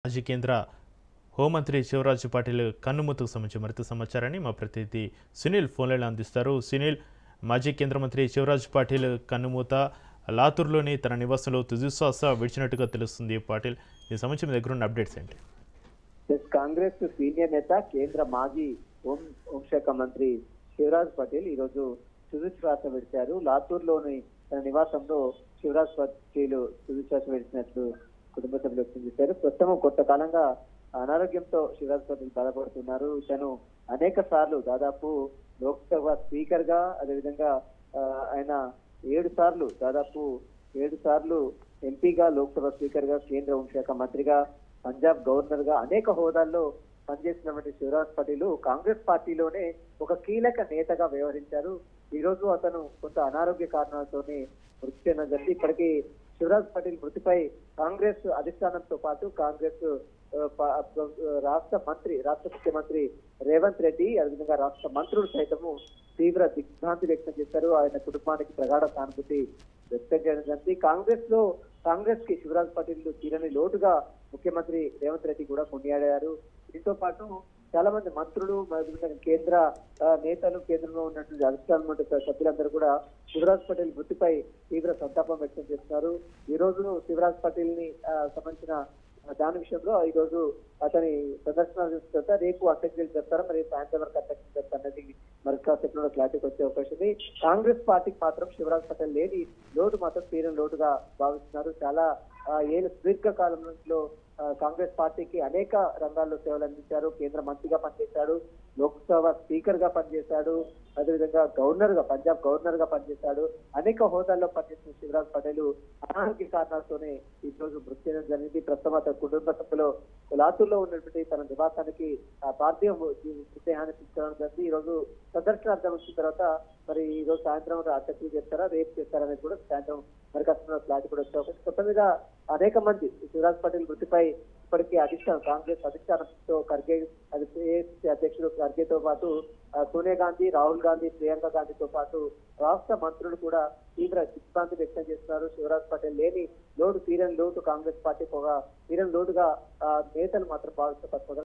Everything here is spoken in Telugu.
మాజీ కేంద్ర హోంమంత్రి శివరాజ్ పాటిల్ కన్నుమూతకు సంబంధించి మరింత సమాచారాన్ని మా ప్రతినిధి సునీల్ ఫోన్లైన్ అందిస్తారు. సునీల్, మాజీ కేంద్ర మంత్రి శివరాజ్ పాటిల్ కన్నుమూత లాతూర్లోని తన నివాసంలో తుదిశ్వాస విడిచినట్టుగా తెలుస్తుంది. పాటిల్, ఈ సంబంధించి మీ దగ్గర ఉన్న అప్డేట్స్ ఏంటి? కాంగ్రెస్ సీనియర్ నేత కేంద్ర మాజీ హోంశాఖ మంత్రి శివరాజ్ పటేల్ ఈరోజు తుదిశ్వాస విడిచారు. లాతూర్లోని తన నివాసంలో శివరాజ్ పటేల్ తుదిశ్వాస విడిచినట్లు కుటుంబ సభ్యులు వ్యక్తం చేశారు. ప్రస్తుతం కొంతకాలంగా అనారోగ్యంతో శివరాజ్ పటేల్ బాధపడుతున్నారు. ఇతను అనేక సార్లు దాదాపు లోక్సభ స్పీకర్ గా, అదేవిధంగా ఆయన 7 సార్లు ఎంపీగా, లోక్సభ స్పీకర్ గా, కేంద్ర హోంశాఖ మంత్రిగా, పంజాబ్ గవర్నర్ గా అనేక హోదాల్లో పనిచేసినటువంటి శివరాజ్ పటేల్ కాంగ్రెస్ పార్టీలోనే ఒక కీలక నేతగా వ్యవహరించారు. ఈ రోజు అతను కొంత అనారోగ్య కారణాలతోనే మృతి చెందడం జరిగింది. ఇప్పటికీ శివరాజ్ పటేల్ మృతిపై కాంగ్రెస్ అధిష్టానంతో పాటు కాంగ్రెస్ రాష్ట్ర ముఖ్యమంత్రి రేవంత్ రెడ్డి, అదేవిధంగా రాష్ట్ర మంత్రులు సైతము తీవ్ర దిగ్భ్రాంతి వ్యక్తం చేశారు. ఆయన కుటుంబానికి ప్రగాఢ సానుభూతి వ్యక్తం చేయడం జరిగింది. కాంగ్రెస్ కి శివరాజ్ పటేల్ తీరని లోటుగా ముఖ్యమంత్రి రేవంత్ రెడ్డి కూడా కొనియాడారు. దీంతో పాటు చాలా మంది మంత్రులు, కేంద్ర నేతలు, కేంద్రంలో ఉన్నటువంటి అధిష్టాన సభ్యులందరూ కూడా శివరాజ్ పటేల్ మృతిపై తీవ్ర సంతాపం వ్యక్తం చేస్తున్నారు. ఈ రోజు శివరాజ్ పటేల్ ని సంబంధించిన దాని విషయంలో ఈ రోజు అతని సందర్శన తర్వాత రేపు అటెండ్ చేస్తారా, మరి సాయంత్రం వరకు అటెండ్ చేస్తారు అనేది మరి కాసేపులో క్లారిటీకి వచ్చే అవకాశం ఉంది. కాంగ్రెస్ పార్టీకి మాత్రం శివరాజ్ పటేల్ లేని లోటు మాత్రం తీరని లోటుగా భావిస్తున్నారు. చాలా దీర్ఘకాలంలో కాంగ్రెస్ పార్టీకి అనేక రంగాల్లో సేవలు అందించారు. కేంద్ర మంత్రిగా పనిచేశాడు, లోక్సభ స్పీకర్ గా పనిచేశాడు, అదేవిధంగా పంజాబ్ గవర్నర్ గా పనిచేశాడు. అనేక హోదాల్లో పనిచేసిన శివరాజ్ పటేల్ అనారోగ్య కారణాలతోనే ఈ రోజు మృతి చెందడం జరిగింది. ప్రస్తుతం అతని కుటుంబ సభ్యులు లాతూర్లో ఉన్నటువంటి తన నివాసానికి పార్థివ మృతదేహాన్ని తీసుకురావడం జరిగింది. ఈ రోజు సందర్శనార్థం వచ్చిన తర్వాత మరి ఈ రోజు సాయంత్రం అటెండ్ చేస్తారా, రేపు చేస్తారనేది కూడా సాయంత్రం మరి కష్టంలో క్లారిటీ కూడా వచ్చే అవకాశం. మొత్తం మీద అనేక మంది శివరాజ్ పటేల్ మృతిపై ఇప్పటికీ కాంగ్రెస్ అధిష్టానంతో ఖర్గే, ఏఐసిసి అధ్యక్షుడు ఖర్గేతో పాటు సోనియా గాంధీ, రాహుల్ గాంధీ, ప్రియాంక గాంధీతో పాటు రాష్ట్ర మంత్రులు కూడా తీవ్ర దిగ్భ్రాంతి వ్యక్తం చేస్తున్నారు. శివరాజ్ పటేల్ లేని తీరని లోటు కాంగ్రెస్ పార్టీకి ఒక తీరని లోటుగా నేతలు మాత్రం భావిస్తున్నారు.